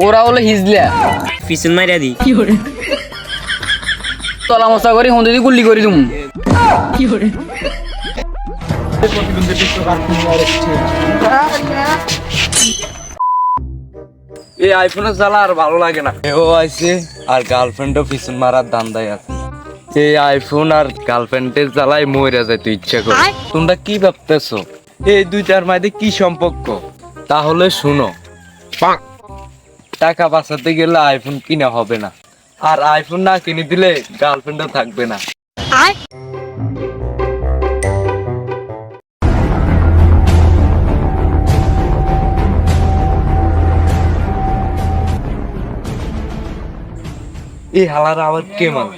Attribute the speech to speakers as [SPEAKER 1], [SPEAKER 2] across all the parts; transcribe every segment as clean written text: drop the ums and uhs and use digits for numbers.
[SPEAKER 1] ওরা হলো হিজলা।
[SPEAKER 2] পিছন মাইরা দি।
[SPEAKER 1] তলা মশা করে হন্দি দিয়ে গুল্লি করে দিমু।
[SPEAKER 3] এই আইফোনের জ্বালা আর ভালো লাগে না। এও আইছে আর গার্লফ্রেন্ডও পিছন মারার ধান্দায় আছে। এই আইফোন আর গার্লফ্রেন্ডের জ্বালায় মরে যেতে ইচ্ছা করে। তোমরা কি ভাবতেছো এই দুইটার মধ্যে কি সম্পর্ক? তাহলে শুনো, টাকা বাঁচাতে গেলে আইফোন কিনা হবে না, আর আইফোন না কিনে দিলে গার্লফ্রেন্ডও থাকবে না। এই হালার আবার কে মান,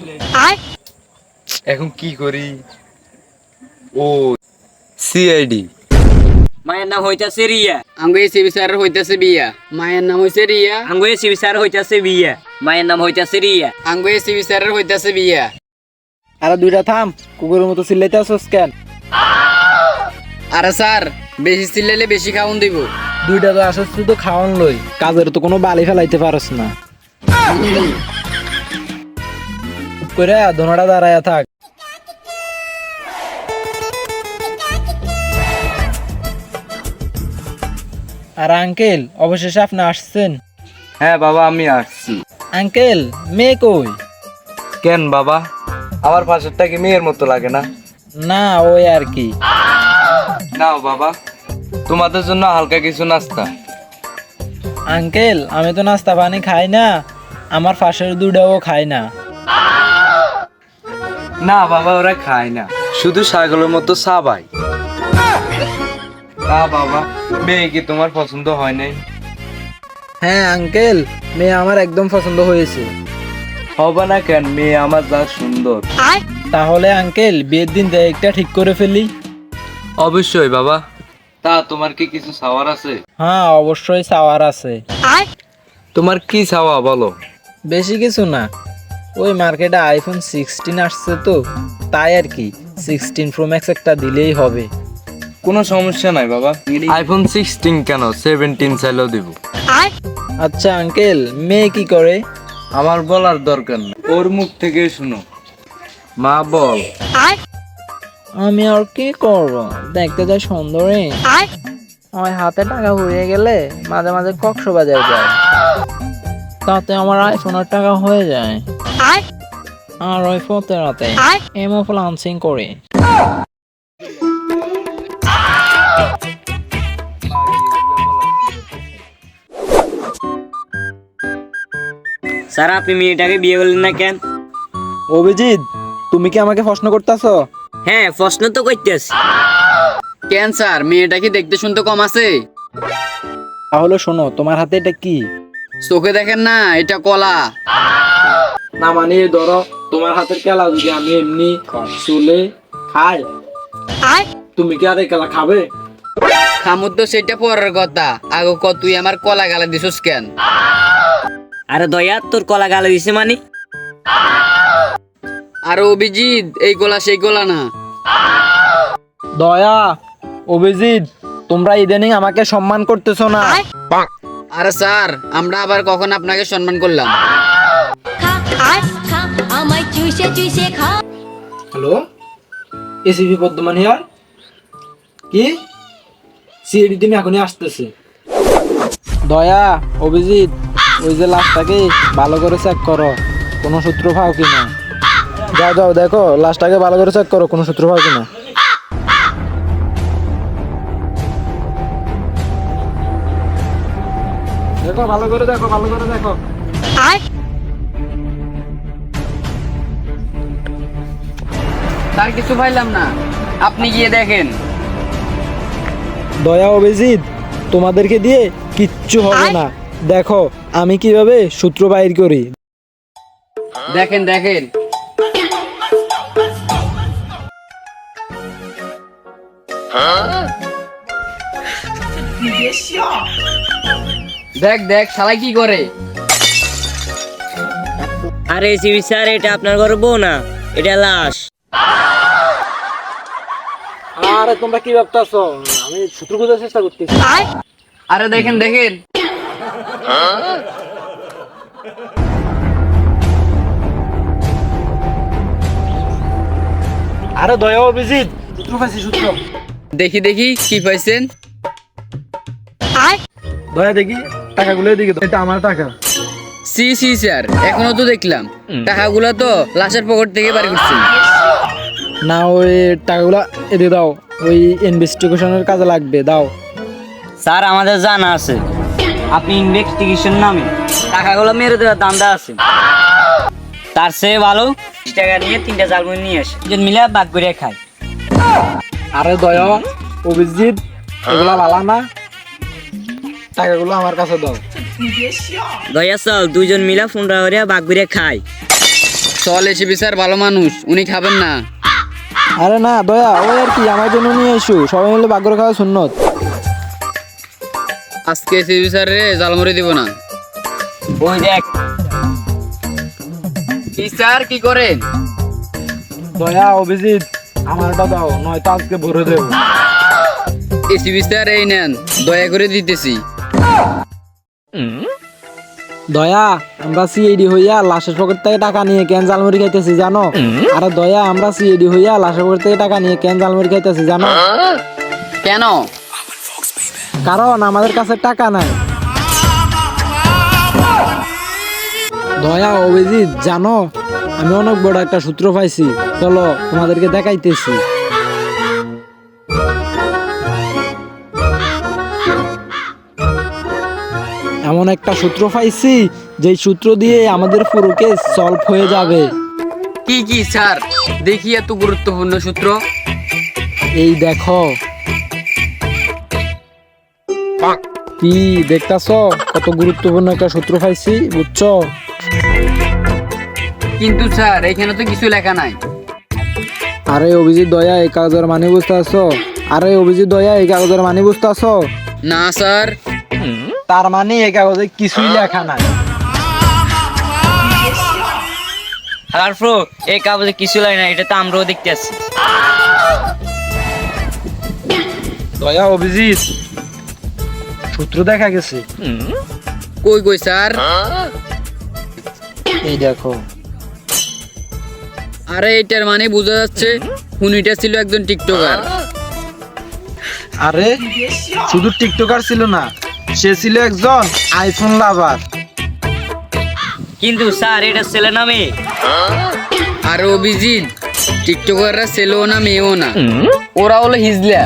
[SPEAKER 3] এখন কি করি? ও সিআইডি।
[SPEAKER 2] মায়ের নাম হইতাছে রিয়া।
[SPEAKER 1] আঙ্গু এসি বিচারের হইতাছে বিয়া। মায়ের নাম হইছে রিয়া।
[SPEAKER 2] আঙ্গু এসি বিচার হইতাছে বিয়া। মায়ের নাম হইতাছে রিয়া।
[SPEAKER 1] আঙ্গু এসি বিচারের হইতাছে বিয়া।
[SPEAKER 4] আরে দুইটা থাম, কুকুরের মতো চিল্লাইতে আসছ কেন?
[SPEAKER 1] আরে স্যার, বেশি চিল্লাইলে বেশি খাওন দিব।
[SPEAKER 4] দুইটা তো আসছ তো খাওয়ান লই, কাজের তো কোনো বালি ফেলাইতে পারস না। করে দোনোটা দাঁড়ায়া থাক। আর আঙ্কেল, অবশেষে আপনি আসছেন।
[SPEAKER 3] হ্যাঁ বাবা, আমি আসছি।
[SPEAKER 4] আঙ্কেল, মেয়ে কই?
[SPEAKER 3] কেন বাবা, আমার পাশেরটা কি মেয়ের মতো লাগে না?
[SPEAKER 4] না, ওই আর কি।
[SPEAKER 3] নাও বাবা, তোমাদের জন্য হালকা কিছু নাস্তা।
[SPEAKER 4] আঙ্কেল, আমি তো নাস্তা পানি খাই না, আমার পাশের দুটাও খায় না।
[SPEAKER 3] না বাবা, ওরা খায় না, শুধু ছাগলের মতো সাবাই। না বাবা, মেয়ে কি তোমার পছন্দ হয় নাই?
[SPEAKER 4] হ্যাঁ আঙ্কেল, মেয়ে আমার একদম পছন্দ হয়েছে।
[SPEAKER 3] হবে না কেন, মেয়ে আমার যা সুন্দর।
[SPEAKER 4] তাহলে আঙ্কেল, বিয়ের দিন একটা ঠিক করে ফেলি।
[SPEAKER 3] অবশ্যই বাবা। তা তোমার কি কিছু চাওয়ার আছে?
[SPEAKER 4] হ্যাঁ, অবশ্যই চাওয়ার আছে।
[SPEAKER 3] তোমার কি চাওয়া বলো?
[SPEAKER 4] বেশি কিছু না, ওই মার্কেটে আইফোন 16 আসছে তো, তাই আর কি 16 প্রো ম্যাক্স একটা দিলেই হবে।
[SPEAKER 3] কোনো সমস্যা নাই বাবা, আইফোন 16 কেন, 17 চাইলেও দিব।
[SPEAKER 4] আচ্ছা আঙ্কেল, মেয়ে কি করে?
[SPEAKER 3] আমার বলার দরকার নেই, ওর মুখ থেকে শুনো। মা বল।
[SPEAKER 4] আমি আর কি করব, দেখতে যাই সুন্দরী। আমার হাতে টাকা ঘুরিয়ে গেলে মাঝে মাঝে কক্স বাজার যায়, তাতে আমার আইফোনের টাকা হয়ে যায়। আর ওই ফতে রাতে এমও ফ্লান্সিং করে।
[SPEAKER 2] স্যার, আপনি মেয়েটাকে বিয়ে বললেন না কেন?
[SPEAKER 4] অভিজিৎ, তুমি কি আমাকে প্রশ্ন করতেছো?
[SPEAKER 2] হ্যাঁ, প্রশ্ন তো করতেছি।
[SPEAKER 1] কেন স্যার, মেয়েটা কি দেখতে শুনতে কম আছে?
[SPEAKER 4] তাহলে শোনো, তোমার হাতে এটা কি?
[SPEAKER 1] চোখে দেখেন না, এটা কলা।
[SPEAKER 4] না মানে ধরো, তোমার হাতের কেলা যদি আমি এমনি চুলে খাই, তুমি কি আর এই কেলা খাবে?
[SPEAKER 1] খামুদ তো সেটা পরের কথা, আগে ক তুই আমার কলা গালা দিছস কেন?
[SPEAKER 2] আরে দয়া, তোর কলা গালে দিছে মানে?
[SPEAKER 1] আর অভিজিৎ, এই কলা সেই কলা না।
[SPEAKER 4] দয়া, অভিজিৎ, তোমরা ইদানিং আমাকে সম্মান করতেছো না।
[SPEAKER 1] আরে স্যার, আমরা আবার কখন আপনাকে সম্মান করলাম?
[SPEAKER 5] আমায় চুষে চুষে খা।
[SPEAKER 4] Hello, ACP পদ্মমান here. কি সিএডি টিম এখনই আসতেছে। দয়া, অভিজিৎ, ওই যে লাশটাকে ভালো করে চেক করো, কোনো সূত্র পাও কিনা। যাও যাও, দেখো লাশটাকে ভালো করে চেক করো, কোনো সূত্র পাও কিনা। দেখো, ভালো করে দেখো, ভালো করে দেখো।
[SPEAKER 1] তার কিছু পাইলাম না, আপনি গিয়ে দেখেন।
[SPEAKER 4] দয়া, অভিজিৎ, তোমাদেরকে দিয়ে কিচ্ছু হবে না, দেখো আমি কিভাবে সূত্র বাইর করি।
[SPEAKER 1] দেখেন দেখেন। দেখ দেখ শালা কি করে।
[SPEAKER 2] আরে সিবি স্যার, এটা আপনার ঘরে বউ না, এটা লাশ।
[SPEAKER 4] আরে তোমরা কি ভাবতেছো, আমি সূত্র খোঁজার চেষ্টা করতেছি।
[SPEAKER 1] আরে দেখেন দেখেন।
[SPEAKER 4] আরে দয়া অভিজিৎ, সূত্র পাইছি সূত্র।
[SPEAKER 1] দেখি দেখি কি পাইছেন।
[SPEAKER 4] দয়া দেখি টাকাগুলো এদিকে দাও। এটা আমার টাকা।
[SPEAKER 1] সি সি স্যার, এখনো তো দেখলাম টাকাগুলো তো লাশের পকেট থেকে বাড়ি করছেন।
[SPEAKER 4] না, ওই টাকাগুলো এদিকে দাও, ওই ইনভেস্টিগেশনের কাজে লাগবে, দাও।
[SPEAKER 2] স্যার আমাদের জানা আছে আপনি ইনভেস্টিগেশন নামে টাকাগুলো মেরে দেওয়ার দান্দা আছে। তার চেয়ে ভালো 20 টাকা নিয়ে 3টা জালমুড়ি নিয়ে আসে, দুজন মিলে ভাগ করে খায়।
[SPEAKER 4] আরে দয়া অভিজিৎ, এগুলা ভালো না, টাকাগুলো আমার কাছে দাও।
[SPEAKER 2] দয়া চল দুজন মিলে 15 করে ভাগ করে খায়।
[SPEAKER 1] চল এসে স্যার ভালো মানুষ, উনি খাবেন না।
[SPEAKER 4] আরে না দয়া, ওই আর কি, আমার জন্য নিয়ে এসো, সবাই মিলে ভাগ করে খাওয়া সুন্নত।
[SPEAKER 1] আজকে এসে স্যার রে জালমুড়ি দিব না।
[SPEAKER 2] ওই দেখ
[SPEAKER 1] কি স্যার কি করেন?
[SPEAKER 4] দয়া অভিজিৎ, আমারটা দাও, নয়তো আজকে ভরে দেবো।
[SPEAKER 1] এসিবি স্যার এই নেন, দয়া করে দিতেছি।
[SPEAKER 4] দয়া, আমরা সিআইডি হইয়া লাশের পকেট থেকে টাকা নিয়ে কেন জালমুড়ি খাইতেছি জানো? আরে দয়া, আমরা সিআইডি হইয়া লাশের পকেট থেকে টাকা নিয়ে কেন জালমুড়ি খাইতেছি জানো?
[SPEAKER 1] কেন?
[SPEAKER 4] কারণ আমাদের কাছে টাকা নাই। দয়া অভিজিৎ, জানো আমি অনেক বড় একটা সূত্র পাইছি, চলো তোমাদেরকে দেখাইতেছি। এমন একটা সূত্র পাইছি যে সূত্র দিয়ে আমাদের পুরো কেস সলভ হয়ে যাবে।
[SPEAKER 1] কি কি স্যার, দেখি এত গুরুত্বপূর্ণ সূত্র।
[SPEAKER 4] এই দেখো। কি দেখতাছ, কত গুরুত্বপূর্ণ একটা সূত্র পাইছি, বুঝছো?
[SPEAKER 1] কিন্তু স্যার এখানে তো কিছু লেখা নাই।
[SPEAKER 4] আরে অভিজিৎ দয়া, এই কাগজের মানে বুঝতে আছো? আরে অভিজিৎ দয়া, এই কাগজের মানে বুঝতে আছো?
[SPEAKER 1] না স্যার।
[SPEAKER 4] তার মানে এই কাগজে কিছুই লেখা নাই।
[SPEAKER 2] হালারফ্রো এই কাগজে কিছু লাগে না, এটা তো আমরাও দেখতে আসছি।
[SPEAKER 4] দয়া অভিজিৎ, সূত্র দেখা গেছে।
[SPEAKER 1] কই কই স্যার?
[SPEAKER 4] এই দেখো।
[SPEAKER 1] আরে এটার মানে বোঝা যাচ্ছে খুনিটা ছিল একজন টিকটকার।
[SPEAKER 4] আরে শুধু টিকটকার ছিল না, সে ছিল একজন আইফোন লাভার।
[SPEAKER 2] কিন্তু স্যার এটা ছেলে না মেয়ে?
[SPEAKER 1] আর অভিজিৎ, টিকটকাররা ছেলেও না মেয়েও না, ওরা হলো হিজলা।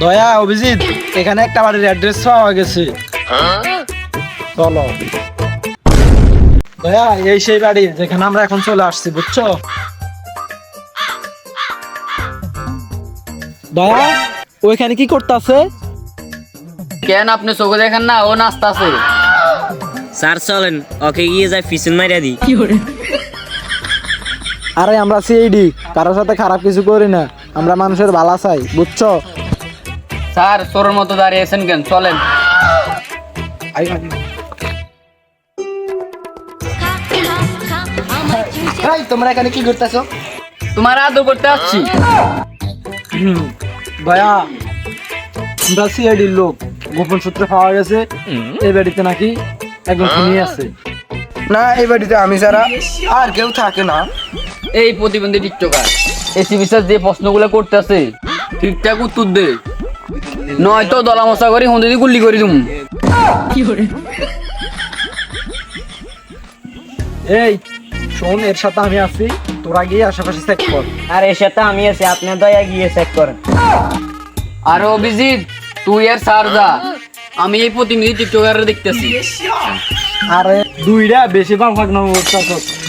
[SPEAKER 4] দয়া অভিজিৎ, এখানে একটা বাড়ির অ্যাড্রেস পাওয়া গেছে, চলো। দয়া, এই সেই বাড়ি যেখানে আমরা এখন চলে আসছি, বুঝছো? দয়া, ওইখানে কি করতেছে?
[SPEAKER 1] কেন আপনি চোখে দেখেন না, ও নাচতাছে।
[SPEAKER 2] স্যার চলেন ওকে গিয়ে যায় ফিসুন মাইরা দি।
[SPEAKER 4] আরে আমরা সিআইডি, কারোর সাথে খারাপ কিছু করি না, আমরা মানুষের ভালো চাই, বুঝছো?
[SPEAKER 1] স্যার চোরের মতো দাঁড়িয়েছেন কেন, চলেন।
[SPEAKER 5] খা আমার চুষে
[SPEAKER 4] তোমরা এখানে কি করতেছো?
[SPEAKER 1] তোমার আদর করতে আসছি।
[SPEAKER 4] দয়া, আমরা সিআইডির লোক, গোপন সূত্রে পাওয়া গেছে এই বাড়িতে নাকি একজন খুনি আছে।
[SPEAKER 3] না, এই বাড়িতে আমি ছাড়া আর কেউ থাকে না।
[SPEAKER 1] এই প্রতিবন্ধী টিকটকার এসিবি স্যার যে প্রশ্নগুলো করতেছে ঠিকঠাক উত্তর দে, নয়তো দলা মশা করে হন্দি দিয়ে গুল্লি করে তুমি।
[SPEAKER 4] এই শোন, এর সাথে আমি আছি, তোরা গিয়ে আশেপাশে চেক কর।
[SPEAKER 2] আর এর সাথে আমি আছি, আপনার দয়া গিয়ে চেক করেন।
[SPEAKER 1] আর অভিজিৎ, তুই আর স্যার যা, আমি এই প্রতিনিধি টিকটকার দেখতেছি।
[SPEAKER 4] আরে দুইটা বেশি ভাগ ভাগ নাম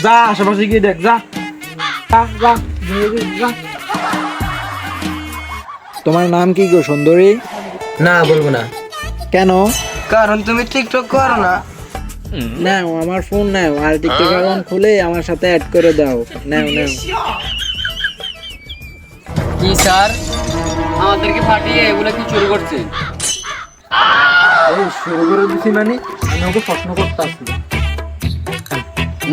[SPEAKER 4] যা, আশেপাশে গিয়ে দেখ, যা যা, যা, যা। তোমার নাম কি গো সুন্দরী?
[SPEAKER 3] না, বলবো না,
[SPEAKER 4] কেন?
[SPEAKER 3] কারণ তুমি টিকটক করো না।
[SPEAKER 4] নাও আমার ফোন নাও, আর টিকটক অ্যাকাউন্ট খুলে আমার সাথে অ্যাড করে দাও। নাও নাও।
[SPEAKER 1] কি স্যার, আমাদেরকে ফাটিয়ে এগুলো কি চুরি করছে?
[SPEAKER 4] এই শুরু করে দিছি মানে আমি ওকে প্রশ্ন করতেছি।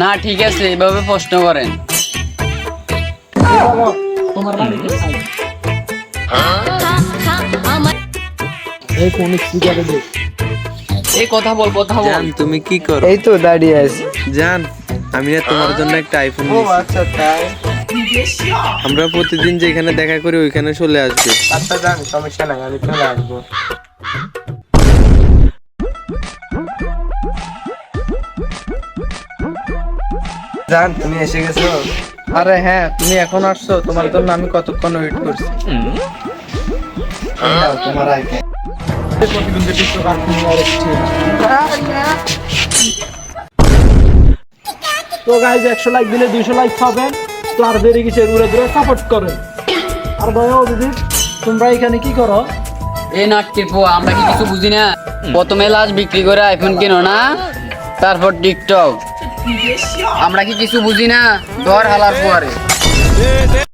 [SPEAKER 1] না ঠিক আছে, এভাবে প্রশ্ন করেন।
[SPEAKER 4] বলো তোমার বাড়ি কোথায়?
[SPEAKER 5] খা আমার
[SPEAKER 4] এই কোন স্পিকারে দে।
[SPEAKER 1] এই কথা বল
[SPEAKER 3] জান তুমি কি করো?
[SPEAKER 4] এই তো দাঁড়িয়ে আছি।
[SPEAKER 3] জান আমি না তোমার জন্য একটা আইফোন
[SPEAKER 4] ও
[SPEAKER 3] নিয়েছি।
[SPEAKER 4] আচ্ছা তাই।
[SPEAKER 3] আমরা প্রতিদিন যেখানে দেখা করি ওইখানে চলে আসবে।
[SPEAKER 4] আচ্ছা জান, সমস্যা নাই, আমি চলে আসবো। জান তুমি এসে গেছো? আরে হ্যাঁ, তুমি এখন আসছো, তোমার জন্য আমি কতক্ষণ ওয়েট করছি। এই নাও তোমার আইফোন। প্রতিবন্ধী টিকটকার তুমি আরেকটি। তো গাইজ 100 লাইক দিলে 200 লাইক পাবেন। তো আর দেরি কিসের, উড়ে ধরে সাপোর্ট করেন। আর দয়া দিদি, তোমরা এখানে কি করো?
[SPEAKER 1] এই নাটকের পো আমরা কি কিছু বুঝি না? প্রথমে লাশ বিক্রি করে আইফোন কিনো না, তারপর টিকটক। আমরা কি কিছু বুঝি না? ধর হালার পরে